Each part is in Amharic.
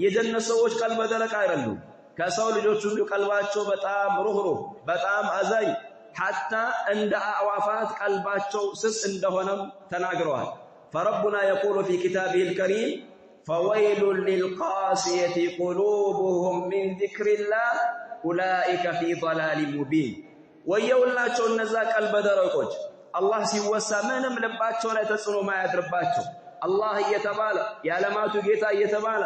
የጀነት ሰዎች ቀልበ ደረቅ አይደሉም። ከሰው ልጆች ሁሉ ቀልባቸው በጣም ሩህሩህ በጣም አዛኝ ሐታ እንደ አዕዋፋት ቀልባቸው ስስ እንደሆነም ተናግረዋል። فربنا يقول في كتابه الكريم فويل للقاسية قلوبهم من ذكر الله أولئك في ضلال مبين ወየውላቸው እነዛ ቀልበ ደረቆች አላህ ሲወሳ ምንም ልባቸው ላይ ተጽዕኖ ማያድርባቸው አላህ እየተባለ የዓለማቱ ጌታ እየተባለ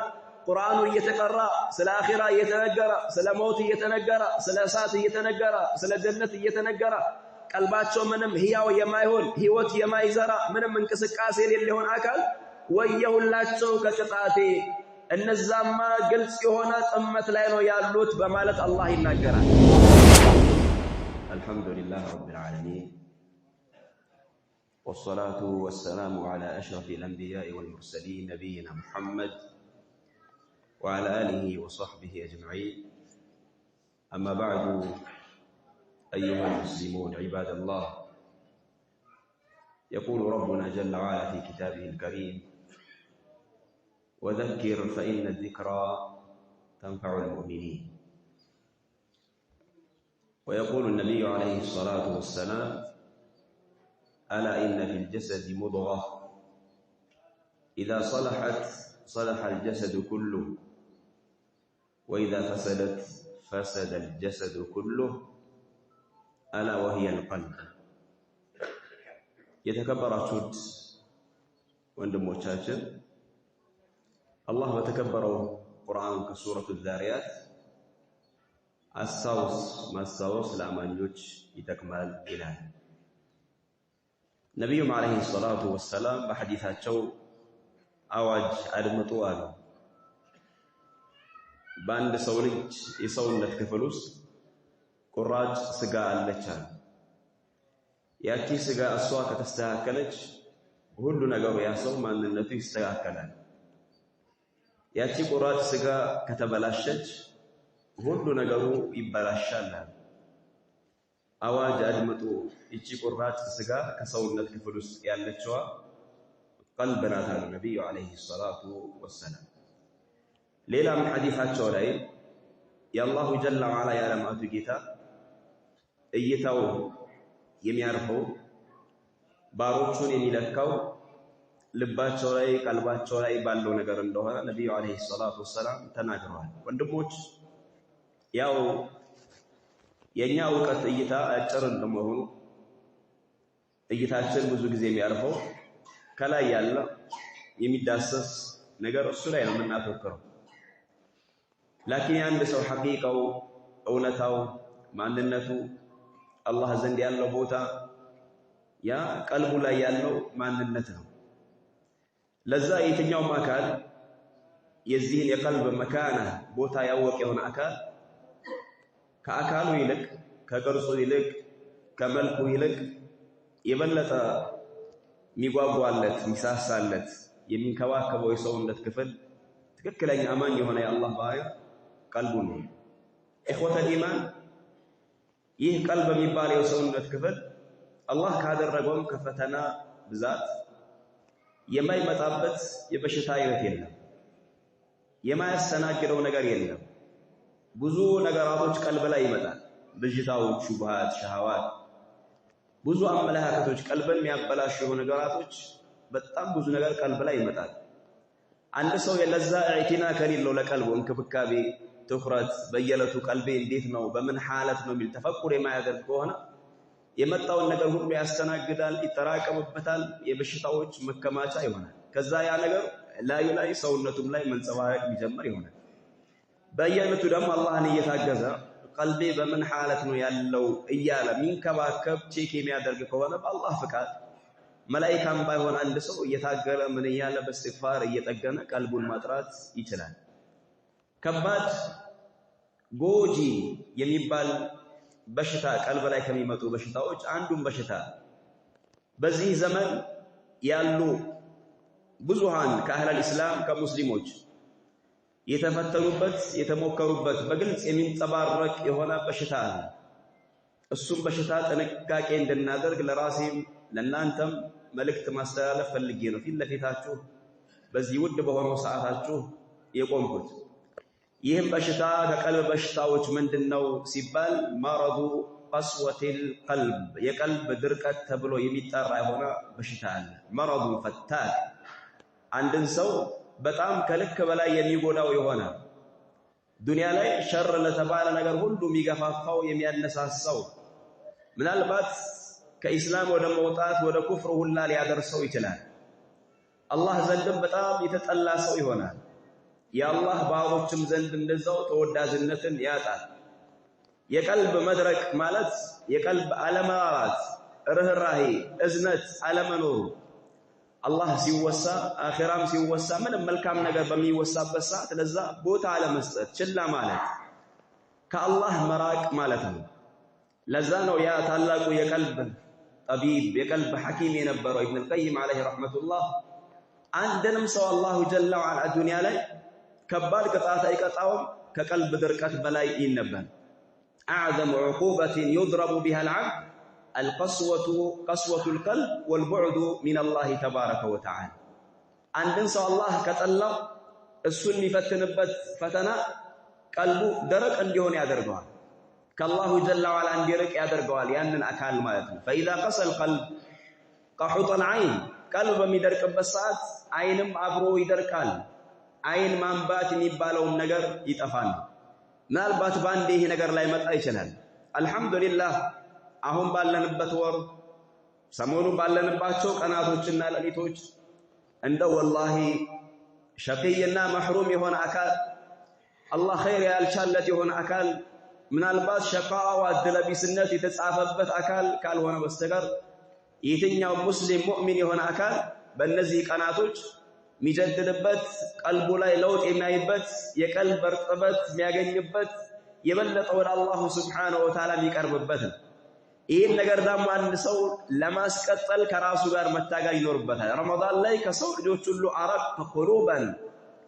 ቁርአኑ እየተቀራ ስለ አኺራ እየተነገረ ስለ ሞት እየተነገረ ስለ እሳት እየተነገረ ስለ ጀነት እየተነገረ ቀልባቸው ምንም ህያው የማይሆን ህይወት የማይዘራ ምንም እንቅስቃሴ የሌለው አካል ወየውላቸው ከቅጣቴ እነዛማ ግልጽ የሆነ ጥመት ላይ ነው ያሉት በማለት አላህ ይናገራል። አልሐምዱሊላህ ረቢል ዓለሚን والصلاة والسلام على أشرف الأنبياء والمرسلين نبينا محمد وعلى آله وصحبه أجمعين. أما بعد أيها المسلمون عباد الله، يقول ربنا جل وعلا في كتابه الكريم وذكر فإن الذكرى تنفع المؤمنين. ويقول النبي عليه الصلاة والسلام ألا إن في الجسد مضغة إذا صلحت صلح الجسد كله وإذا فسدت فسد الجسد كله ألا وهي القلب. የተከበራችሁት ወንድሞቻችን አላህ በተከበረው ቁርአን ከሱረቱ ዛሪያት ማስታወስ ለአማኞች ይጠቅማል ይላል። ነቢዩም ዓለይሂ ሰላቱ ወሰላም በሐዲታቸው አዋጅ አድምጡ አሉ። በአንድ ሰው ልጅ የሰውነት ክፍል ውስጥ ቁራጭ ስጋ አለች አሉ። ያቺ ስጋ እሷ ከተስተካከለች ሁሉ ነገሩ ያ ሰው ማንነቱ ይስተካከላል። ያቺ ቁራጭ ስጋ ከተበላሸች ሁሉ ነገሩ ይበላሻል። አዋጅ አድምጡ፣ እቺ ቁራጭ ስጋ ከሰውነት ክፍል ውስጥ ያለችዋ ቀልብ ናት አሉ ነቢዩ ዓለይሂ ሰላቱ ወሰላም። ሌላም ሐዲታቸው ላይ የአላሁ ጀለ ወዐላ የዓለማቱ ጌታ እይታው የሚያርፈው ባሮቹን የሚለካው ልባቸው ላይ ቀልባቸው ላይ ባለው ነገር እንደሆነ ነቢዩ ዓለይሂ ሰላቱ ወሰላም ተናግረዋል። ወንድሞች ያው የኛ ዕውቀት እይታ አጭር እንደመሆኑ እይታችን ብዙ ጊዜ የሚያርፈው ከላይ ያለ የሚዳሰስ ነገር እሱ ላይ ነው የምናተኩረው። ላኪን የአንድ ሰው ሐቂቃው እውነታው ማንነቱ አላህ ዘንድ ያለው ቦታ ያ ቀልቡ ላይ ያለው ማንነት ነው። ለዛ የትኛውም አካል የዚህን የቀልብ መካና ቦታ ያወቀ የሆነ አካል ከአካሉ ይልቅ ከቅርጹ ይልቅ ከመልኩ ይልቅ የበለጠ የሚጓጓለት የሚሳሳለት የሚንከባከበው የሰውነት ክፍል ትክክለኛ አማኝ የሆነ የአላህ ባሪያ ቀልቡ ነው። ኢኽወተል ኢማን ይህ ቀልብ የሚባለው የሰውነት ክፍል አላህ ካደረገውም ከፈተና ብዛት የማይመጣበት የበሽታ አይነት የለም፣ የማያስተናግደው ነገር የለም። ብዙ ነገራቶች ቀልብ ላይ ይመጣል። ብዥታዎች፣ ሹብሃት፣ ሸሃዋት፣ ብዙ አመለካከቶች ቀልብን የሚያበላሹ ነገራቶች በጣም ብዙ ነገር ቀልብ ላይ ይመጣል። አንድ ሰው የለዛ ኢዕቲና ከሌለው ለቀልቡ እንክብካቤ ትኩረት በየለቱ ቀልቤ እንዴት ነው በምን ሐለት ነው የሚል ተፈኩር የማያደርግ ከሆነ የመጣውን ነገር ሁሉ ያስተናግዳል፣ ይጠራቀምበታል፣ የበሽታዎች መከማቻ ይሆናል። ከዛ ያ ነገር ላዩ ላይ ሰውነቱም ላይ መንጸባረቅ የሚጀምር ይሆናል። በየለቱ ደግሞ አላህን እየታገዘ ቀልቤ በምን ሐለት ነው ያለው እያለ የሚንከባከብ ቼክ የሚያደርግ ከሆነ በአላህ ፍቃድ መላኢካም ባይሆን አንድ ሰው እየታገለ ምን እያለ በእስትግፋር እየጠገነ ቀልቡን ማጥራት ይችላል። ከባድ ጎጂ የሚባል በሽታ ቀልብ ላይ ከሚመጡ በሽታዎች አንዱን በሽታ በዚህ ዘመን ያሉ ብዙሃን ከአህለል ኢስላም ከሙስሊሞች የተፈተኑበት የተሞከሩበት በግልጽ የሚንጸባረቅ የሆነ በሽታ አለ። እሱም በሽታ ጥንቃቄ እንድናደርግ ለራሴም ለእናንተም መልእክት ማስተላለፍ ፈልጌ ነው ፊት ለፊታችሁ በዚህ ውድ በሆነው ሰዓታችሁ የቆምኩት። ይህም በሽታ ከቀልብ በሽታዎች ምንድነው ሲባል መረዱ ቀስወቲል ቀልብ የቀልብ ድርቀት ተብሎ የሚጠራ የሆነ በሽታ አለ። መረዱ ፈታን አንድን ሰው በጣም ከልክ በላይ የሚጎዳው የሆነ ዱንያ ላይ ሸር ለተባለ ነገር ሁሉ የሚገፋፋው የሚያነሳሳው ምናልባት ከኢስላም ወደ መውጣት ወደ ኩፍር ሁላ ሊያደርሰው ይችላል። አላህ ዘንድም በጣም የተጠላ ሰው ይሆናል። የአላህ ባሮችም ዘንድ እንደዛው ተወዳጅነትን ያጣል። የቀልብ መድረቅ ማለት የቀልብ አለመራራት፣ ርህራሄ፣ እዝነት አለመኖሩ አላህ ሲወሳ አኺራም ሲወሳ ምንም መልካም ነገር በሚወሳበት ሰዓት ለዛ ቦታ አለመስጠት፣ ችላ ማለት ከአላህ መራቅ ማለት ነው። ለዛ ነው ያ ታላቁ የቀልብ ጠቢብ የቀልብ ሐኪም የነበረው ኢብኑል ቀይም ዐለይሂ ረሕመቱላህ አንድንም ሰው አላሁ ጀለ ወዐላ ዱንያ ላይ ከባድ ቅጣት አይቀጣውም ከቀልብ ድርቀት በላይ ይነበል። አዕዘሙ ዑቁበትን ዩድረቡ ቢሃ አልዓብድ ቀስወቱል ቀልብ ወልቡዕዱ ሚነላሂ ተባረከ ወተዓላ። አንድን ሰው አላህ ከጠላው እሱን የሚፈትንበት ፈተና ቀልቡ ደረቅ እንዲሆን ያደርገዋል። ከአላሁ ጀለ ወዐላ እንዲርቅ ያደርገዋል ያንን አካል ማለት ነው። ፈኢዛ ቀሰል ቀልብ ቀሑጠል ዐይን ቀልብ በሚደርቅበት ሰዓት አይንም አብሮ ይደርቃል። አይን ማንባት የሚባለውን ነገር ይጠፋል። ምናልባት በአንዴ ይሄ ነገር ላይ መጣ ይችላል። አልሐምዱሊላህ አሁን ባለንበት ወር ሰሞኑ ባለንባቸው ቀናቶችና ሌሊቶች እንደው ወላሂ ሸቂይና መሕሩም የሆነ አካል አላህ ኸይር ያልቻለት የሆነ አካል ምናልባት ሸቃዋ ዕድለቢስነት የተጻፈበት አካል ካልሆነ በስተቀር የትኛው ሙስሊም ሙእሚን የሆነ አካል በእነዚህ ቀናቶች የሚጀድድበት ቀልቡ ላይ ለውጥ የሚያይበት የቀልብ እርጥበት የሚያገኝበት የበለጠ ወደ አላሁ ስብሓነሁ ወተዓላ የሚቀርብበት ነው። ይህን ነገር ደግሞ አንድ ሰው ለማስቀጠል ከራሱ ጋር መታገል ይኖርበታል። ረመዳን ላይ ከሰው ልጆች ሁሉ አረቅ ቁሉበን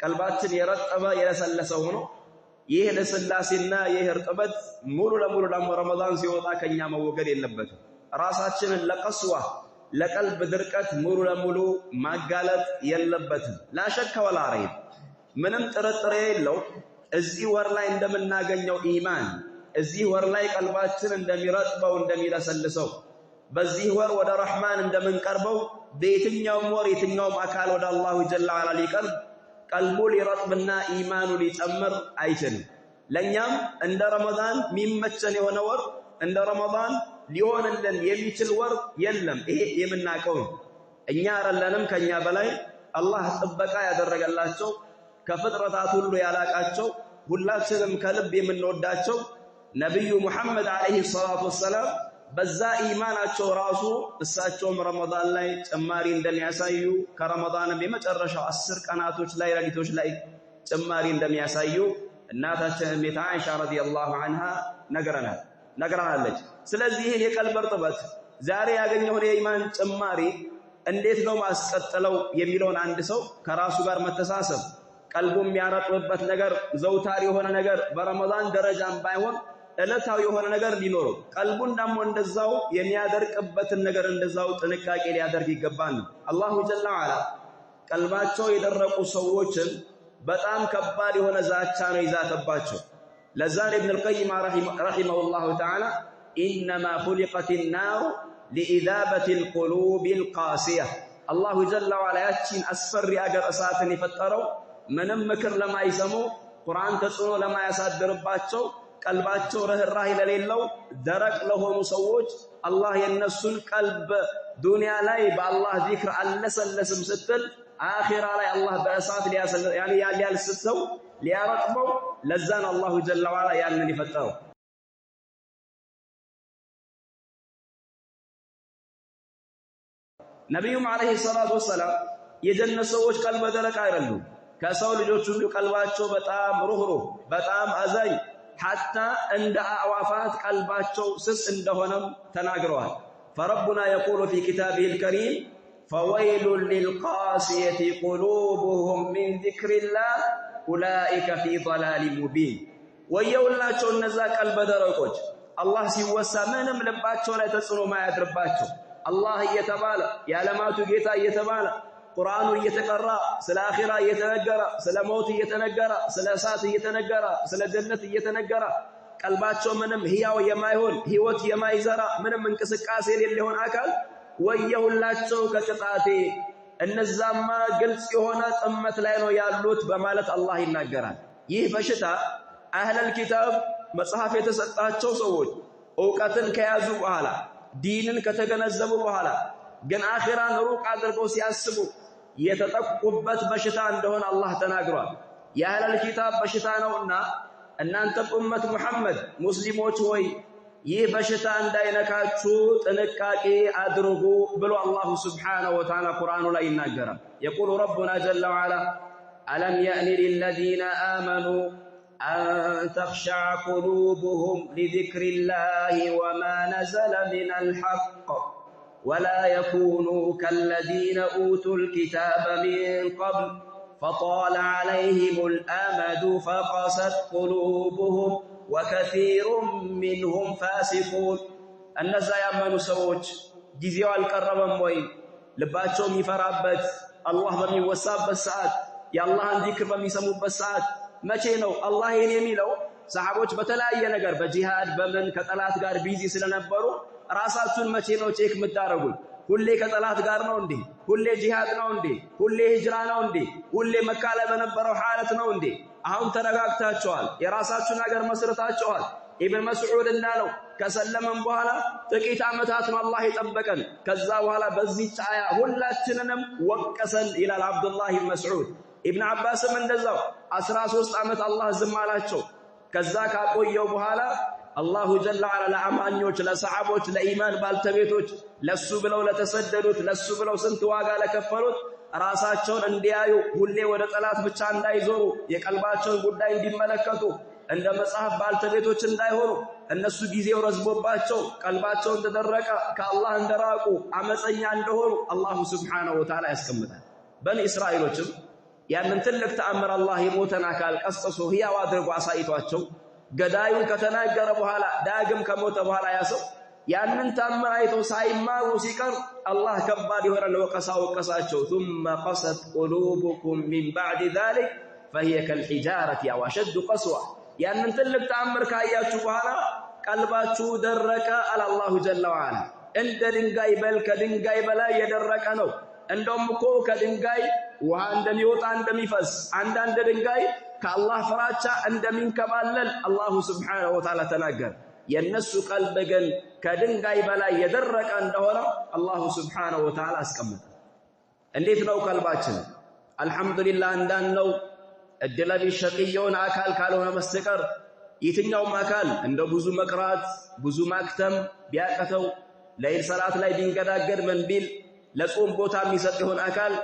ቀልባችን የረጠበ የለሰለሰ ሆኖ ይህ ለስላሴና ይህ እርጥበት ሙሉ ለሙሉ ደግሞ ረመዳን ሲወጣ ከኛ መወገድ የለበትም። ራሳችንን ለቀስዋ ለቀልብ ድርቀት ሙሉ ለሙሉ ማጋለጥ የለበትም። ላሸከ ወላ ረይብ ምንም ጥርጥር የለው እዚህ ወር ላይ እንደምናገኘው ኢማን እዚህ ወር ላይ ቀልባችን እንደሚረጥበው እንደሚለሰልሰው በዚህ ወር ወደ ረሕማን እንደምንቀርበው በየትኛውም ወር የትኛውም አካል ወደ አላሁ ጀለ ወዐላ ሊቀርብ ቀልቡ ሊረጥብና ኢማኑ ሊጨምር አይችልም። ለኛም እንደ ረመዳን የሚመቸን የሆነ ወር እንደ ረመዳን ሊሆንልን የሚችል ወር የለም። ይሄ የምናውቀው እኛ አይደለንም ከኛ በላይ አላህ ጥበቃ ያደረገላቸው ከፍጥረታት ሁሉ ያላቃቸው ሁላችንም ከልብ የምንወዳቸው ነብዩ ሙሐመድ አለይሂ ሰላቱ ወሰላም በዛ ኢማናቸው ራሱ እሳቸውም ረመዳን ላይ ጭማሪ እንደሚያሳዩ ከረመዳንም የመጨረሻው 10 ቀናቶች ላይ ሌሊቶች ላይ ጭማሪ እንደሚያሳዩ እናታችን እሜት አይሻ ረዲየላሁ ዐንሃ ነግረናለች። ስለዚህ ይህን የቀልብ እርጥበት ዛሬ ያገኘውን የኢማን ጭማሪ እንዴት ነው ማስቀጥለው የሚለውን አንድ ሰው ከራሱ ጋር መተሳሰብ ቀልቡ የሚያረጥብበት ነገር ዘውታሪ የሆነ ነገር በረመዳን ደረጃም ባይሆን ዕለታዊ የሆነ ነገር ሊኖረው ቀልቡን ደግሞ እንደዛው የሚያደርቅበትን ነገር እንደዛው ጥንቃቄ ሊያደርግ ይገባል። አላሁ ጀለ ወዐላ ቀልባቸው የደረቁ ሰዎችን በጣም ከባድ የሆነ ዛቻ ነው ይዛተባቸው። ለዛን ኢብኑል ቀይም ረሒመሁላሁ ተዓላ ኢነማ ኹሊቀት ናሩ ሊኢዛበቲል ቁሉቢል ቃሲያ አላሁ ጀለ ወዐላ ያቺን አስፈሪ አገር እሳትን የፈጠረው ምንም ምክር ለማይሰሙ ቁርአን ተጽዕኖ ለማያሳድርባቸው ቀልባቸው ርህራሄ ለሌለው ደረቅ ለሆኑ ሰዎች አላህ የነሱን ቀልብ ዱንያ ላይ በአላህ ዚክር አለሰለስም ስትል አኺራ ላይ አላህ በእሳት ሊያልስተው ሊያረጥበው ለዛን አላሁ ጀለ ወዐላ ያንን ይፈጠረው። ነቢዩም አለይሂ ሰላቱ ወሰላም የጀነት ሰዎች ቀልበ ደረቅ አይደሉም። ከሰው ልጆች ሁሉ ቀልባቸው በጣም ሩህሩህ በጣም አዛኝ ሐታ እንደ አዕዋፋት ቀልባቸው ስስ እንደሆነም ተናግረዋል። ፈረቡና የቁሉ ፊ ኪታቢሂል ከሪም ፈወይሉን ሊልቃሲየቲ ቁሉቡሁም ሚን ዚክሪላህ ኡላኢከ ፊ ضላሊን ሙቢን። ወየውላቸው እነዛ ቀልበ ደረቆች አላህ ሲወሳ ምንም ልባቸው ላይ ተጽዕኖ ማያድርባቸው አላህ እየተባለ የዓለማቱ ጌታ እየተባለ ቁርአኑ እየተቀራ ስለ አኺራ እየተነገረ ስለ ሞት እየተነገረ ስለ እሳት እየተነገረ ስለ ጀነት እየተነገረ ቀልባቸው ምንም ህያው የማይሆን ህይወት የማይዘራ ምንም እንቅስቃሴ የሌለው አካል ወየሁላቸው ከቅጣቴ እነዛማ ግልጽ የሆነ ጥመት ላይ ነው ያሉት በማለት አላህ ይናገራል። ይህ በሽታ አህለል ኪታብ መጽሐፍ የተሰጣቸው ሰዎች ዕውቀትን ከያዙ በኋላ ዲንን ከተገነዘቡ በኋላ ግን አኺራን ሩቅ አድርገው ሲያስቡ የተጠቁበት በሽታ እንደሆነ አላህ ተናግሯል። የአህለል ኪታብ በሽታ ነውና እናንተ ኡመት ሙሐመድ ሙስሊሞች ሆይ ይህ በሽታ እንዳይነካችሁ ጥንቃቄ አድርጉ ብሎ አላሁ ሱብሓነሁ ወተዓላ ቁርአኑ ላይ ይናገራል። የቁሉ ረቡና ጀለ ወዐላ አለም የእኒ ሊለዚነ አመኑ አን ተኽሸዐ ቁሉቡሁም ሊዚክሪላሂ ወማ ነዘለ ሚነል ሐቅ ወላ የኩኑ ከለዚነ ኡቱል ኪታበ ሚን ቀብል ፈጣለ ዐለይሂሙል አመዱ ፈቀሰት ቁሉቡሁም ወከሲሩ ሚንሁም ፋሲቁን። እነዛ ያመኑ ሰዎች ጊዜው አልቀረበም ወይ? ልባቸው የሚፈራበት አላህ በሚወሳበት ሰዓት የአላህን ዚክር በሚሰሙበት ሰዓት መቼ ነው አላህ ይህን የሚለው? ሰሓቦች በተለያየ ነገር በጂሃድ በምን ከጠላት ጋር ቢዚ ስለነበሩ ራሳችሁን መቼ ነው ቼክ የምታደርጉት? ሁሌ ከጠላት ጋር ነው እንዴ? ሁሌ ጂሃድ ነው እንዴ? ሁሌ ሂጅራ ነው እንዴ? ሁሌ መካ ላይ በነበረው ሐለት ነው እንዴ? አሁን ተረጋግታችኋል፣ የራሳችሁን ነገር መስርታችኋል። ኢብን መስዑድ እንዳለው ከሰለመን በኋላ ጥቂት ዓመታት ነው አላህ የጠበቀን። ከዛ በኋላ በዚህ አያ ሁላችንንም ወቀሰን ይላል አብዱላህ ኢብን መስዑድ። ኢብን አባስም እንደዛው 13 ዓመት አላህ ዝም አላቸው። ከዛ ካቆየው በኋላ አላሁ ጀለ ወዐላ ለአማኞች ለሰሓቦች ለኢማን ባልተቤቶች ለሱ ብለው ለተሰደዱት ለሱ ብለው ስንት ዋጋ ለከፈሉት ራሳቸውን እንዲያዩ ሁሌ ወደ ጠላት ብቻ እንዳይዞሩ የቀልባቸውን ጉዳይ እንዲመለከቱ እንደ መጽሐፍ ባልተቤቶች እንዳይሆኑ እነሱ ጊዜው ረዝቦባቸው ቀልባቸው እንደደረቀ ከአላህ እንደራቁ አመፀኛ እንደሆኑ አላሁ ሱብሓነሁ ወተዓላ ያስቀምጣል። በኒ እስራኤሎችም ያንን ትልቅ ተአምር አላህ የሞተን አካል ቀስቅሶ ሕያው አድርጎ አሳይቷቸው ገዳዩን ከተናገረ በኋላ ዳግም ከሞተ በኋላ ያሰው ያንን ተአምር አይተው ሳይማሩ ሲቀር አላህ ከባድ የሆነ ወቀሳ ወቀሳቸው። ثم قست قلوبكم من بعد ذلك فهي كالحجارة أو أشد قسوة። ያንን ትልቅ ተአምር ካያችሁ በኋላ ቀልባችሁ ደረቀ አለ አላሁ ጀለ ወዐላ። እንደ ድንጋይ በል ከድንጋይ በላይ የደረቀ ነው። እንደውም እኮ ከድንጋይ ውሃ እንደሚወጣ እንደሚፈስ አንዳንድ ድንጋይ ከአላህ ፍራቻ እንደሚንከባለል አላሁ ሱብሓነሁ ወተዓላ ተናገረ። የነሱ ቀልብ ግን ከድንጋይ በላይ የደረቀ እንደሆነ አላሁ ሱብሓነሁ ወተዓላ አስቀመጠ። እንዴት ነው ቀልባችን? አልሐምዱሊላህ እንዳልነው እድለቢስ ሸቂየውን አካል ካልሆነ በስተቀር የትኛውም አካል እንደ ብዙ መቅራት ብዙ ማክተም ቢያቀተው ለይል ሰላት ላይ ቢንገዳገድ ምን ቢል ለጾም ቦታ የሚሰጥ ይሆን አካል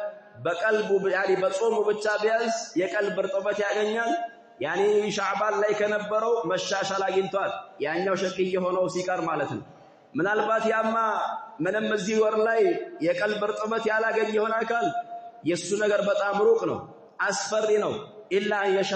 በቀልቡ ያኒ በጾሙ ብቻ ቢያዝ የቀልብ እርጥበት ያገኛል። ያኒ ሻዕባን ላይ ከነበረው መሻሻል አግኝቷል። ያኛው ሸቂይ ሆነው ሲቀር ማለት ነው። ምናልባት ያማ ምንም እዚህ ወር ላይ የቀልብ እርጥበት ያላገኘ ይሆን አካል የሱ ነገር በጣም ሩቅ ነው፣ አስፈሪ ነው። ኢላ ኢንሻ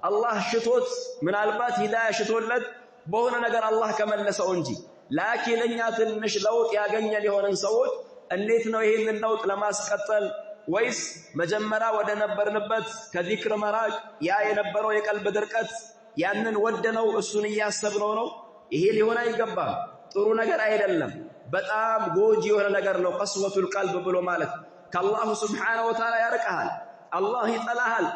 አላህ ሽቶት ምናልባት ሂዳያ ሽቶለት በሆነ ነገር አላህ ከመለሰው እንጂ ላኪን እኛ ትንሽ ለውጥ ያገኘን የሆነን ሰዎች እንዴት ነው ይሄንን ለውጥ ለማስቀጠል? ወይስ መጀመሪያ ወደ ነበርንበት ከዚክር መራቅ ያ የነበረው የቀልብ ድርቀት ያንን ወደነው እሱን እያሰብነው ነው? ይሄ ሊሆን አይገባም። ጥሩ ነገር አይደለም። በጣም ጎጂ የሆነ ነገር ነው ቀስወቱል ቀልብ ብሎ ማለት። ከአላሁ ሱብሓነሁ ወተዓላ ያርቀሃል፣ አላህ ይጠላሃል።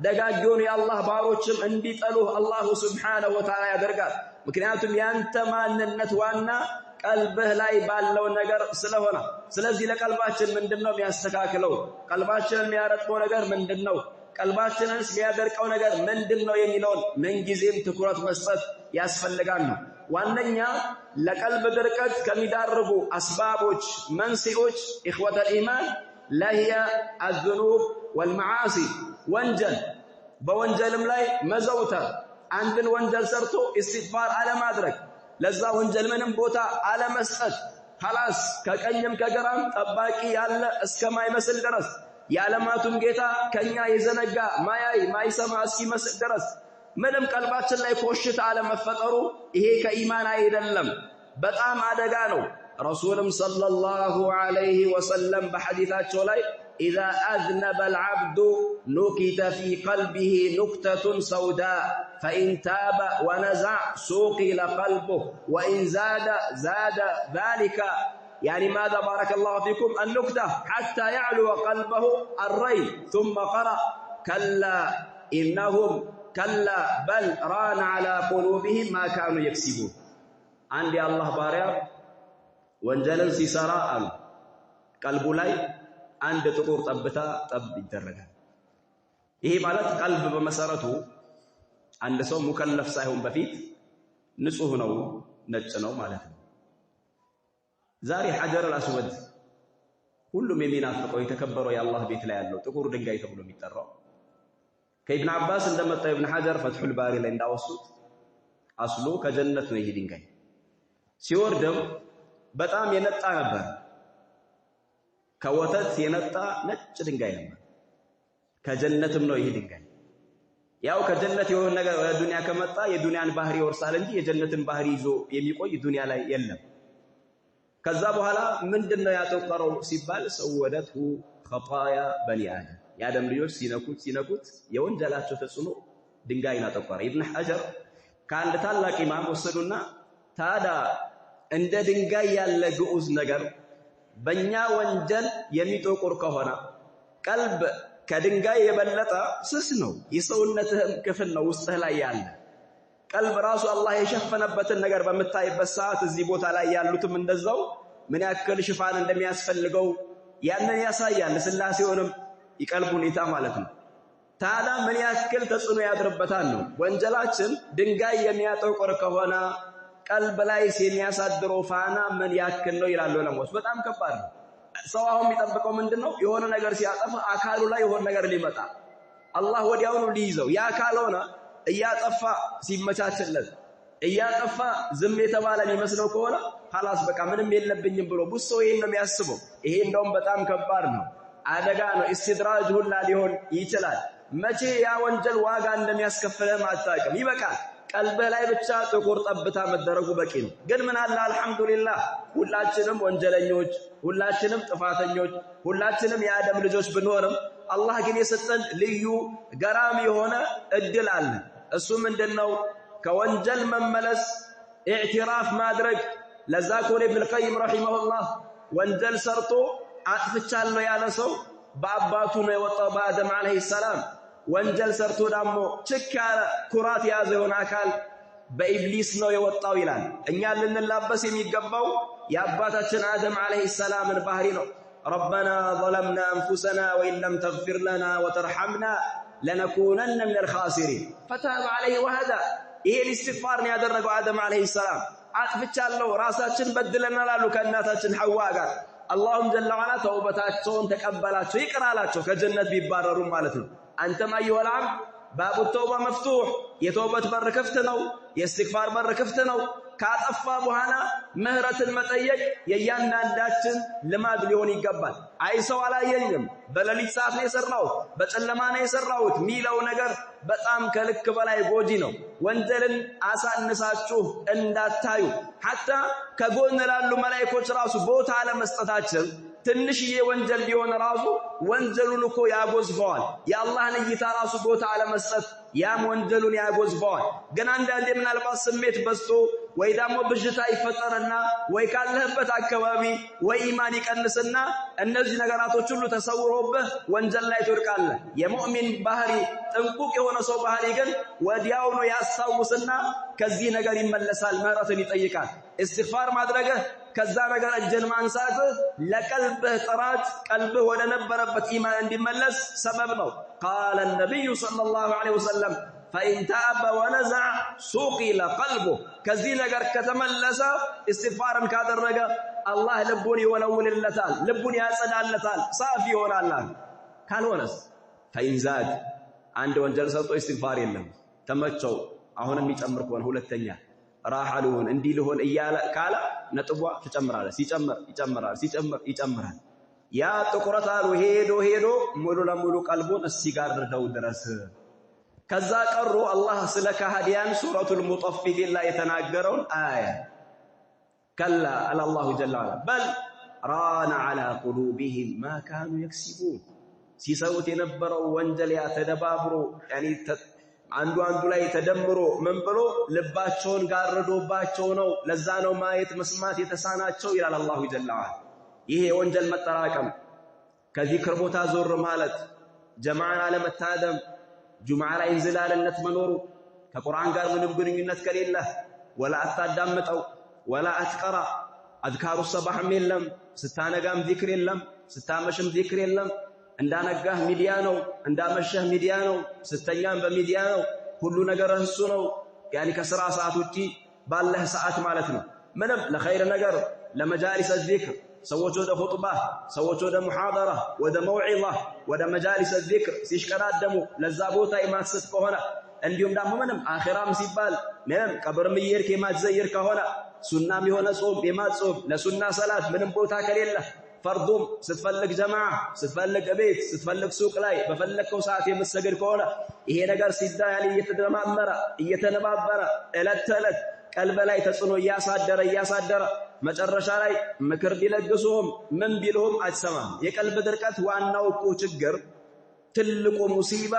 ደጋጊውን የአላህ ባሮችም እንዲጠሉህ አላሁ ሱብሓነሁ ወተዓላ ያደርጋል። ምክንያቱም ያንተ ማንነት ዋና ቀልብህ ላይ ባለው ነገር ስለሆነ። ስለዚህ ለቀልባችን ምንድነው የሚያስተካክለው? ቀልባችንን የሚያረጥበው ነገር ምንድነው? ቀልባችንንስ የሚያደርቀው ነገር ምንድነው የሚለውን ምንጊዜም ትኩረት መስጠት ያስፈልጋል ነው። ዋነኛ ለቀልብ ድርቀት ከሚዳርጉ አስባቦች መንስኤዎች ኢኽወተል ኢማን ለሂየ አዝኑብ ወልመዓሲ ወንጀል፣ በወንጀልም ላይ መዘውተር፣ አንድን ወንጀል ሰርቶ ኢስቲግፋር አለማድረግ፣ ለዛ ወንጀል ምንም ቦታ አለመስጠት፣ ኸላስ ከቀኝም ከግራም ጠባቂ ያለ እስከማይመስል ድረስ የዓለማቱም ጌታ ከኛ የዘነጋ ማያይ ማይሰማ እስኪመስል ድረስ ምንም ቀልባችን ላይ ኮሽታ አለመፈጠሩ ይሄ ከኢማን አይደለም፣ በጣም አደጋ ነው። ረሱልም ሰለላሁ ዐለይሂ ወሰለም በሐዲታቸው ላይ إذا أذنب العبد نكت في قلبه نكتة سوداء فإن تاب ونزع سوقل قلبه وإن زاد ذلك يعني ماذا بارك الله فيكم النكتة حتى يعلو قلبه الري ثم قرأ كلا إنهم كلا بل ران على قلوبهم ما كانوا يكسبون عندي الله باريا وانجلن سيسرا قلبو لاي عند ጥቁር ጠብታ ጠብ ይደረጋል ይሄ ማለት ቀልብ በመሰረቱ አንድ ሰው ሙከለፍ ሳይሆን በፊት ንጹህ ነው ነጭ ነው ማለት ነው ዛሬ ሐጀር አልአስወድ ሁሉም የሚናፍቀው የተከበረው የአላህ ቤት ላይ ያለው ጥቁር ድንጋይ ተብሎ የሚጠራው ከኢብኑ አባስ እንደመጣ ኢብኑ ሐጀር ፈትሁል ባሪ ላይ እንዳወሱት አስሉ ከጀነት ነው ይሄ ድንጋይ ሲወርደው በጣም የነጣ ነበር ከወተት የነጣ ነጭ ድንጋይ ነበር ከጀነትም ነው ይሄ ድንጋይ ያው ከጀነት የሆነ ነገር ወደ ዱንያ ከመጣ የዱንያን ባህሪ ይወርሳል እንጂ የጀነትን ባህሪ ይዞ የሚቆይ ዱንያ ላይ የለም ከዛ በኋላ ምንድነው ያጠቀረው ሲባል ሰወደቱ خطايا بني آدم የአደም ልጆች ሲነኩት የወንጀላቸው ተጽዕኖ ድንጋይን አጠቀረ ኢብኑ ሐጀር ከአንድ ታላቅ ኢማም ወሰዱና ታዳ እንደ ድንጋይ ያለ ግዑዝ ነገር በእኛ ወንጀል የሚጠቁር ከሆነ ቀልብ ከድንጋይ የበለጠ ስስ ነው የሰውነትህም ክፍል ነው ውስጥህ ላይ ያለ ቀልብ ራሱ አላህ የሸፈነበትን ነገር በመታይበት ሰዓት እዚህ ቦታ ላይ ያሉትም እንደዛው ምን ያክል ሽፋን እንደሚያስፈልገው ያንን ያሳያል ስላሴውንም ይቀልቡ ሁኔታ ማለት ነው ታዲያ ምን ያክል ተጽዕኖ ያድርበታል ነው ወንጀላችን ድንጋይ የሚያጠቁር ከሆነ ቀልብ ላይ የሚያሳድረው ፋና ምን ያክል ነው ይላል ለሞት በጣም ከባድ ነው ሰው አሁን የሚጠብቀው ምንድነው የሆነ ነገር ሲያጠፋ አካሉ ላይ የሆነ ነገር ሊመጣ አላህ ወዲያውኑ ሊይዘው ያ ካልሆነ እያጠፋ ሲመቻችለት እያጠፋ ዝም የተባለ የሚመስለው ከሆነ خلاص በቃ ምንም የለብኝም ብሎ ብዙ ሰው ይሄን ነው የሚያስበው ይሄ እንደውም በጣም ከባድ ነው አደጋ ነው ኢስቲድራጅ ሁላ ሊሆን ይችላል መቼ ያ ወንጀል ዋጋ እንደሚያስከፍልህ አታውቅም ይበቃል ቀልብህ ላይ ብቻ ጥቁር ጠብታ መደረጉ በቂ ነው ግን ምን አለ አልহামዱሊላህ ሁላችንም ወንጀለኞች ሁላችንም ጥፋተኞች ሁላችንም የአደም ልጆች ብንሆንም አላህ ግን የሰጠን ልዩ ገራሚ የሆነ እድል አለ እሱ ምንድነው ከወንጀል መመለስ ኢዕቲራፍ ማድረግ ለዛኩር ኢብኑ القيم رحمه الله ወንጀል ሰርቶ አጥፍቻለሁ ያለ ሰው በአባቱ ነው የወጣው በአደም አለይሂ ሰላም ወንጀል ሰርቶ ደግሞ ችካ ኩራት ያዘውን አካል በኢብሊስ ነው የወጣው ይላል እኛ ልንላበስ የሚገባው የአባታችን አደም አለይሂ ሰላምን ባህሪ ነው ربنا ظلمنا انفسنا وان لم تغفر لنا وترحمنا لنكونن من الخاسرين فتاب عليه وهدى ይሄ ኢስቲግፋር ነው ያደረገው አደም አለይሂ ሰላም አጥፍቻለሁ ራሳችን በድለናል አሉ ከእናታችን ሐዋ ጋር አላሁም ጀለ ወዐላ ተውበታቸውን ተቀበላቸው ይቅራላቸው ከጀነት ቢባረሩ ማለት ነው አንተም አይወላም ባቡ ተውባ መፍቱህ የተውበት በር ክፍት ነው የኢስቲግፋር በር ክፍት ነው ካጠፋ በኋላ ምህረትን መጠየቅ የያንዳንዳችን ልማድ ሊሆን ይገባል አይ ሰው አላየኝም በሌሊት ሰዓት ነው የሰራው በጨለማ ነው የሰራው ሚለው ነገር በጣም ከልክ በላይ ጎጂ ነው ወንጀልን አሳንሳችሁ እንዳታዩ hatta ከጎን ላሉ መላእክቶች ራሱ ቦታ ለመስጠታችን ትንሽዬ ወንጀል ቢሆን ራሱ ወንጀሉን እኮ ያጎዝፈዋል የአላህን እይታ ራሱ ቦታ ለመስጠት ያም ወንጀሉን ያጎዝፈዋል ግን አንዳንዴ ምናልባት ስሜት በዝቶ ወይ ደግሞ ብዥታ ይፈጠርና ወይ ካለህበት አካባቢ ወይ ኢማን ይቀንስና እነዚህ ነገራቶች ሁሉ ተሰውሮብህ ወንጀል ላይ ትወድቃለህ የሙእሚን ባህሪ ጥንቁቅ የሆነ ሰው ባህሪ ግን ወዲያው ነው ያሳውስና ከዚህ ነገር ይመለሳል ምህረትን ይጠይቃል ኢስቲግፋር ማድረግህ ከዛ ነገር እጅን ማንሳት ለቀልብህ ጥራት ቀልብህ ወደ ነበረበት ኢማን እንዲመለስ ሰበብ ነው قال النبي صلى الله عليه وسلم فإن تاب ونزع سقل قلبه ከዚህ ነገር ከተመለሰ ኢስቲግፋርን ካደረገ አላህ ልቡን ይወለውልለታል ልቡን ያጸዳለታል ሳፊ ይሆናል ካልሆነስ فإن زاد አንድ ወንጀል ሰርቶ ኢስቲግፋር የለም ተመቸው አሁንም ይጨምር ከሆነ ሁለተኛ ራሐሉን እንዲ ሊሆን እያለ ካለ ነጥቧ ትጨምራለች ሲጨምር ይጨምራል ያ ጥቁረታሉ ሄዶ ሙሉ ለሙሉ ቀልቡን እስኪጋርደው ድረስ ከዛ ቀሩ አላህ ስለ ካህዲያን ሱረቱል ሙጠፊፊን ላይ የተናገረውን አያ ከላ አላሁ ጀለ ወዐላ በል ራነ ዐላ ቁሉቢሂም ማ ካኑ የክሲቡን ሲሰሩት የነበረው ወንጀል ያ ተደባብሮ አንዱ ላይ ተደምሮ ምን ብሎ ልባቸውን ጋርዶባቸው ነው። ለዛ ነው ማየት መስማት የተሳናቸው ይላል አላሁ ጀለ ወዐላ። ይሄ የወንጀል መጠራቀም ከዚክር ቦታ ዞር ማለት ጀማዓን አለመታደም ጁምዓ ላይ እንዝላልነት መኖሩ ከቁርአን ጋር ምንም ግንኙነት ከሌለ ወላ አታዳምጠው ወላ አትቀራ አዝካሩ ሰባህም የለም ስታነጋም ዚክር የለም ስታመሽም ዚክር የለም እንዳነጋህ ሚዲያ ነው እንዳመሸህ ሚዲያ ነው ስተኛም በሚዲያ ነው ሁሉ ነገር እሱ ነው ያኒ ከስራ ሰዓት ውጪ ባለህ ሰዓት ማለት ነው ምንም ለኸይር ነገር ለመጃሊስ الذكر ሰዎች ወደ ኹጥባ ሰዎች ወደ ሙሐደራ ወደ መውዒዛ ወደ መጃሊስ الذكر ሲሽቀዳደሙ ለዛ ቦታ የማስት ከሆነ እንዲሁም ደግሞ ምንም አኺራም ሲባል ምንም ቀብርም ይርክ የማዘይር ከሆነ ሱናም የሆነ ጾም የማጾም ለሱና ሰላት ምንም ቦታ ከሌለ ፈርዱም ስትፈልግ ጀማዓ ስትፈልግ ቤት ስትፈልግ ሱቅ ላይ በፈለከው ሰዓት የምትሰግድ ከሆነ ይሄ ነገር ሲዳያል እየተደማመረ እየተነባበረ እለት ተለት ቀልብ ላይ ተጽዕኖ እያሳደረ መጨረሻ ላይ ምክር ቢለግሱም ምን ቢሉም አትሰማም። የቀልብ ድርቀት ዋናው እኮ ችግር ትልቁ ሙሲባ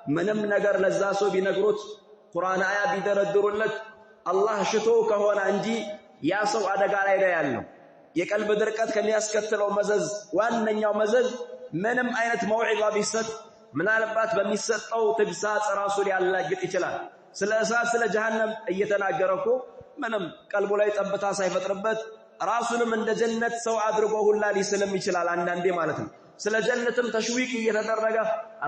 ምንም ነገር ለዛ ሰው ቢነግሩት ቁርአን አያ ቢደረድሩለት አላህ ሽቶ ከሆነ እንጂ ያ ሰው አደጋ ላይ ነው ያለው። የቀልብ ድርቀት ከሚያስከትለው መዘዝ ዋነኛው መዘዝ ምንም አይነት መውዒዛ ቢሰጥ ምናልባት በሚሰጠው ተግሳጽ ራሱ ሊያላግጥ ይችላል። ስለ እሳት ስለ ጀሃነም እየተናገረኮ ምንም ቀልቡ ላይ ጠብታ ሳይፈጥርበት ራሱንም እንደ ጀነት ሰው አድርጎ ሁላ ሊስልም ይችላል አንዳንዴ ማለት ነው። ስለ ጀነትም ተሽዊቅ እየተደረገ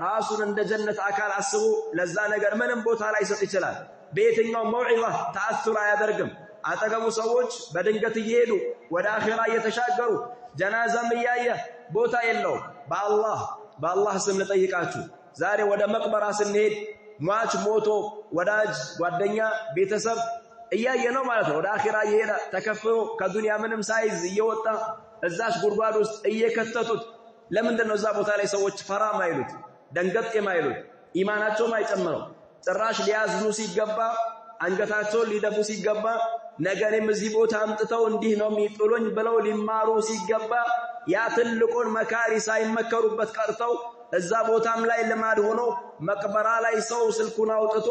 ራሱን እንደ ጀነት አካል አስቦ ለዛ ነገር ምንም ቦታ ላይ ሰጥ ይችላል። በየትኛው መውዒዛ ተአሱር አያደርግም። አጠገቡ ሰዎች በድንገት እየሄዱ ወደ አኺራ እየተሻገሩ ጀናዛም እያየ ቦታ የለው። በአላህ ስም ልጠይቃችሁ ዛሬ ወደ መቅበራ ስንሄድ ሟች ሞቶ ወዳጅ ጓደኛ ቤተሰብ እያየ ነው ማለት ነው። ወደ አኺራ እየሄደ ተከፍሮ ከዱንያ ምንም ሳይዝ እየወጣ እዛች ጉድጓድ ውስጥ እየከተቱት ለምንድን ነው እዛ ቦታ ላይ ሰዎች ፈራ ማይሉት ደንገጥ የማይሉት ኢማናቸው ማይጨምረው? ጭራሽ ሊያዝኑ ሲገባ አንገታቸውን ሊደፉ ሲገባ ነገንም እዚህ ቦታ አምጥተው እንዲህ ነው የሚጥሉኝ ብለው ሊማሩ ሲገባ ያ ትልቁን መካሪ ሳይመከሩበት ቀርተው እዛ ቦታም ላይ ልማድ ሆኖ መቅበራ ላይ ሰው ስልኩን አውጥቶ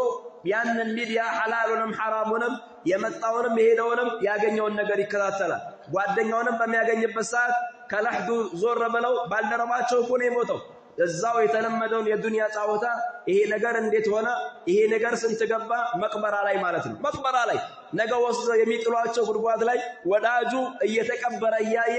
ያንን ሚዲያ ሐላሉንም ሐራሙንም የመጣውንም የሄደውንም ያገኘውን ነገር ይከታተላል። ጓደኛውንም በሚያገኝበት ሰዓት ከለህዱ ዞር ብለው ባልደረባቸው እኮ ነው የሞተው እዛው የተለመደውን የዱንያ ጫወታ ይሄ ነገር እንዴት ሆነ ይሄ ነገር ስንት ገባ መቅበራ ላይ ማለት ነው። መቅበራ ላይ ነገ ወስዶ የሚጥሏቸው ጉድጓድ ላይ ወዳጁ እየተቀበረ እያየ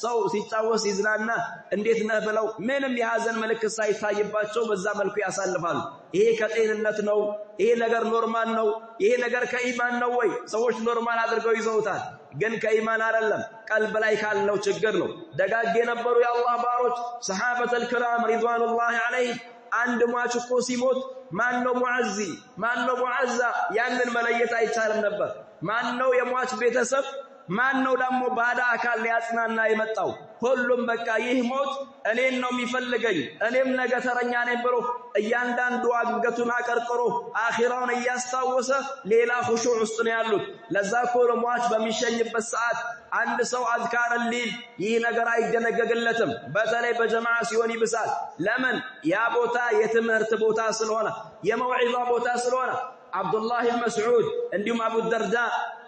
ሰው ሲጫወስ ይዝናና እንዴት ነህ ብለው ምንም የሐዘን ምልክት ሳይታይባቸው በዛ መልኩ ያሳልፋሉ። ይሄ ከጤንነት ነው? ይሄ ነገር ኖርማል ነው? ይሄ ነገር ከኢማን ነው ወይ? ሰዎች ኖርማል አድርገው ይዘውታል። ግን ከኢማን አይደለም ቀልብ ላይ ካለው ችግር ነው። ደጋግ የነበሩ የአላህ ባሮች ሰሃበተል ክራም ሪድዋኑላሂ ዐለይሂም አንድ ሟች እኮ ሲሞት ማነው ሙዐዚ ማነው ሙዐዛ ያንን መለየት አይቻልም ነበር። ማነው የሟች ቤተሰብ ማነው ደግሞ ባዳ አካል ሊያጽናና የመጣው? ሁሉም በቃ ይህ ሞት እኔን ነው የሚፈልገኝ እኔም ነገ ተረኛ ነኝ ብሎ እያንዳንዱ አንገቱን አቀርቅሮ አኺራውን እያስታወሰ ሌላ ኹሹዕ ውስጥ ነው ያሉት። ለዛ እኮ ነው ሟች በሚሸኝበት ሰዓት አንድ ሰው አዝካር ሊል ይህ ነገር አይደነገግለትም። በተለይ በጀማዓ ሲሆን ይብሳል። ለምን? ያ ቦታ የትምህርት ቦታ ስለሆነ የመውዒዛ ቦታ ስለሆነ። አብዱላህ መስዑድ እንዲሁም አቡ ደርዳ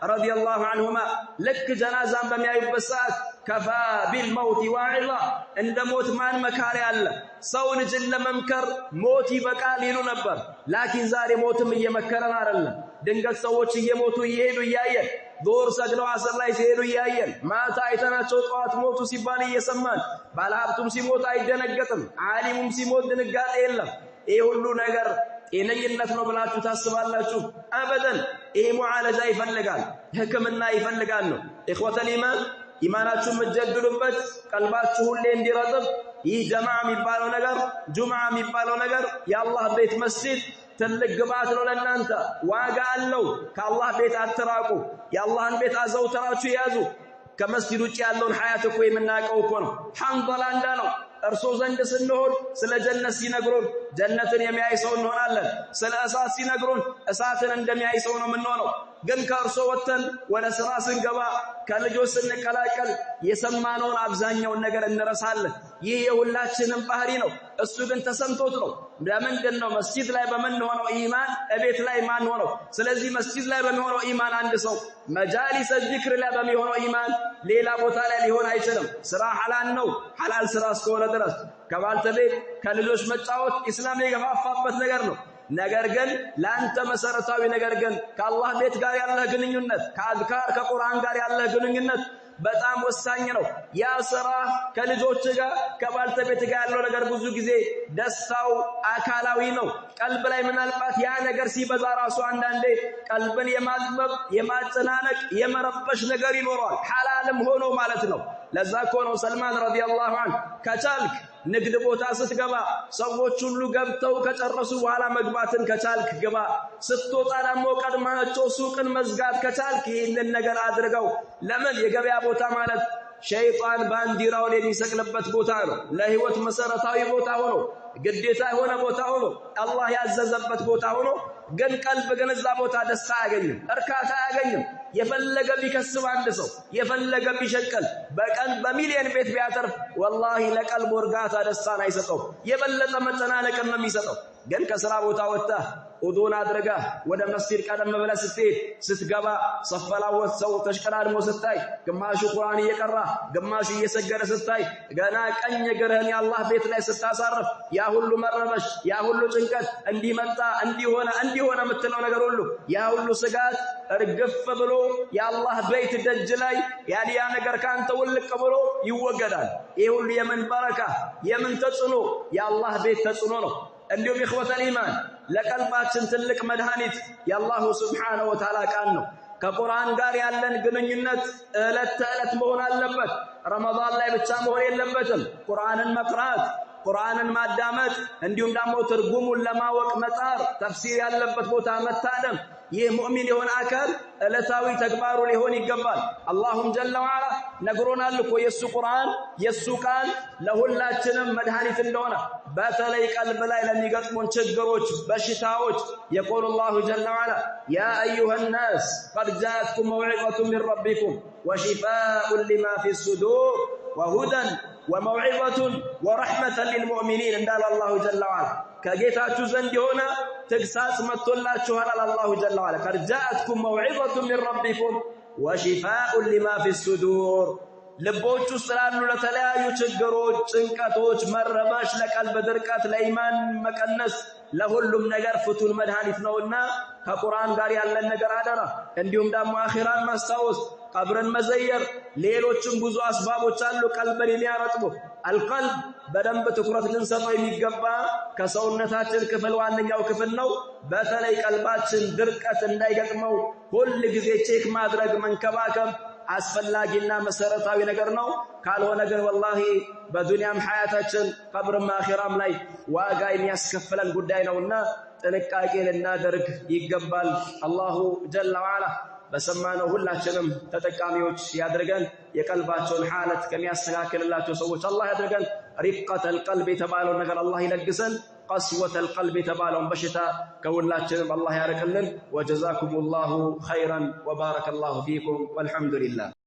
ረዲየላሁ ዐንሁማ ልክ ጀናዛን በሚያዩበት ሰዓት ከፋ ቢልመውት ዋዒዛ እንደ ሞት ማን መካሪ አለ? ሰው ልጅን ለመምከር ሞት ይበቃል ይሉ ነበር። ላኪን ዛሬ ሞትም እየመከረን አይደለም። ድንገት ሰዎች እየሞቱ እየሄዱ እያየን ዙሁር ሰግደው አስር ላይ ሲሄዱ እያየን ማታ አይተናቸው ጠዋት ሞቱ ሲባል እየሰማን ባለሀብቱም ሲሞት አይደነገጥም፣ ዓሊሙም ሲሞት ድንጋጤ የለም። ይህ ሁሉ ነገር ጤነኝነት ነው ብላችሁ ታስባላችሁ? አበደን። ይሄ ሙዓለጃ ይፈልጋል፣ ህክምና ይፈልጋል ነው። ኢኽወተል ኢማን ኢማናችሁን የምትጀድዱበት ቀልባችሁ ሁሌ እንዲረጥብ ይህ ጀማዓ የሚባለው ነገር ጁምዓ የሚባለው ነገር የአላህ ቤት መስጂድ ትልቅ ግብዓት ነው ለእናንተ፣ ዋጋ አለው። ከአላህ ቤት አትራቁ። የአላህን ቤት አዘውትራችሁ ያዙ። ከመስጂድ ውጭ ያለውን ሐያት እኮ የምናውቀው እኮ ነው። ሐንዘላ እንዳለው እርሶ ዘንድ ስንሆን ስለ ጀነት ሲነግሩን ጀነትን የሚያይ ሰው እንሆናለን። ስለ እሳት ሲነግሩን እሳትን እንደሚያይ ሰው ነው የምንሆነው። ግን ከእርሶ ወጥተን ወደ ስራ ስንገባ ከልጆች ስንቀላቀል የሰማነውን አብዛኛውን ነገር እንረሳለን። ይህ የሁላችንም ባህሪ ነው። እሱ ግን ተሰምቶት ነው። ለምንድን ነው መስጂድ ላይ በምንሆነው ኢማን እቤት ላይ ማን ሆነው? ስለዚህ መስጂድ ላይ በሚሆነው ኢማን አንድ ሰው መጃሊስ ዚክር ላይ በሚሆነው ኢማን ሌላ ቦታ ላይ ሊሆን አይችልም። ስራ ሐላል ነው። ሐላል ስራ እስከሆነ ድረስ ከባልተቤት ከልጆች መጫወት ኢስላም የገፋፋበት ነገር ነው። ነገር ግን ለአንተ መሰረታዊ ነገር ግን ከአላህ ቤት ጋር ያለህ ግንኙነት ከአዝካር ከቁርአን ጋር ያለህ ግንኙነት በጣም ወሳኝ ነው። ያ ስራ ከልጆች ጋር ከባልተቤት ጋር ያለው ነገር ብዙ ጊዜ ደስታው አካላዊ ነው። ቀልብ ላይ ምናልባት ያ ነገር ሲበዛ ራሱ አንዳንዴ ቀልብን የማጥበብ የማጨናነቅ የመረበሽ ነገር ይኖረዋል። ሐላልም ሆኖ ማለት ነው። ለዛ እኮ ነው ሰልማን ረዲየላሁ ዐንሁ ከቻልክ ንግድ ቦታ ስትገባ ሰዎች ሁሉ ገብተው ከጨረሱ በኋላ መግባትን ከቻልክ ግባ። ስትወጣ ደግሞ ቀድማቸው ሱቅን መዝጋት ከቻልክ ይህንን ነገር አድርገው። ለምን? የገበያ ቦታ ማለት ሸይጣን ባንዲራውን የሚሰቅልበት ቦታ ነው። ለህይወት መሰረታዊ ቦታ ሆኖ ግዴታ የሆነ ቦታ ሆኖ አላህ ያዘዘበት ቦታ ሆኖ ግን ቀልብ ግን እዛ ቦታ ደስታ አያገኝም፣ እርካታ አያገኝም። የፈለገ ቢከስብ አንድ ሰው የፈለገ ቢሸቀል በቀን በሚሊዮን ቤት ቢያተርፍ ወላሂ ለቀልቡ እርጋታ ደስታን አይሰጠው፣ የበለጠ መጨናነቅን ነው የሚሰጠው። ግን ከስራ ቦታ ወጥተህ ውዱን አድርገህ ወደ መስጂድ ቀደም ብለህ ስትሄድ ስትገባ ሰፈላወት ሰው ተሽቀዳድሞ ስታይ ግማሹ ቁርአን እየቀራ ግማሹ እየሰገደ ስታይ ገና ቀኝ እግርህን የአላህ ቤት ላይ ስታሳርፍ ያ ሁሉ መረበሽ ያ ሁሉ ጭንቀት እንዲመጣ እንዲሆነ የምትለው ነገር ሁሉ ያ ሁሉ ስጋት እርግፍ ብሎ የአላህ ቤት ደጅ ላይ ያ ነገር ካንተ ውልቅ ብሎ ይወገዳል። ይህ ሁሉ የምን በረካ የምን ተጽዕኖ? የአላህ ቤት ተጽዕኖ ነው። እንዲሁም ኢኽወተል ኢማን ለቀልባችን ትልቅ መድኃኒት የአላሁ ስብሓነሁ ወተዓላ ቃል ነው። ከቁርአን ጋር ያለን ግንኙነት ዕለት ተዕለት መሆን አለበት። ረመዳን ላይ ብቻ መሆን የለበትም። ቁርአንን መቅራት፣ ቁርአንን ማዳመጥ፣ እንዲሁም ደግሞ ትርጉሙን ለማወቅ መጣር፣ ተፍሲር ያለበት ቦታ መታደም ይህ ሙእሚን የሆነ አካል ዕለታዊ ተግባሩ ሊሆን ይገባል። አላሁም ጀለ ወዐላ ነግሮናል እኮ የሱ ቁርአን የሱ ቃል ለሁላችንም መድኃኒት እንደሆነ። በተለይ ቀልብ ላይ ለሚገጥሙን ችግሮች፣ በሽታዎች የቆሉ አላሁ ጀለ ወዐላ ያ አዩሃ ናስ ቀድ ጃአትኩም መውዒዘቱን ሚን ረቢኩም ወሺፋኡን ሊማ ፊ ሱዱር ወሁደን ወመውዒዘቱን ወረሕመተን ሊልሙእሚኒን እንዳለ አላሁ ጀለ ወዐላ ከጌታችሁ ዘንድ የሆነ ተግሳጽ መጥቶላችኋል አለ አላሁ ጀለ ወዐላ። ቀድ ጃአትኩም መውዒዘቱን ሚን ረቢኩም ወሺፋኡን ሊማ ፊ ሱዱር ልቦች ውስጥ ላሉ ለተለያዩ ችግሮች፣ ጭንቀቶች፣ መረበሽ፣ ለቀልብ ድርቀት፣ ለኢማን መቀነስ ለሁሉም ነገር ፍቱን መድኃኒት ነውና ከቁርአን ጋር ያለን ነገር አደራ። እንዲሁም ደግሞ አኺራን ማስታወስ፣ ቀብርን መዘየር፣ ሌሎችም ብዙ አስባቦች አሉ ቀልብን የሚያረጥቡ። አልቀልብ በደንብ ትኩረት ልንሰጠው የሚገባ ከሰውነታችን ክፍል ዋነኛው ክፍል ነው። በተለይ ቀልባችን ድርቀት እንዳይገጥመው ሁል ጊዜ ቼክ ማድረግ መንከባከብ አስፈላጊና መሰረታዊ ነገር ነው። ካልሆነ ግን ወላሂ በዱንያም ሐያታችን ቀብርም አኺራም ላይ ዋጋ የሚያስከፍለን ጉዳይ ነውና ጥንቃቄ ልናደርግ ይገባል። አላሁ ጀለ ወዐላ በሰማነው ሁላችንም ተጠቃሚዎች ያድርገን። የቀልባቸውን ሐለት ከሚያስተካክልላቸው ሰዎች አላህ ያድርገን። ሪቀተል ቀልብ የተባለውን ነገር አላህ ይለግሰን። ቀስወተል ቀልብ የተባለውን በሽታ ከሁላችንም አላህ ያርቅልን። ወጀዛኩሙላሁ ኸይረን ወባረከላሁ ፊኩም ወልሐምዱሊላህ።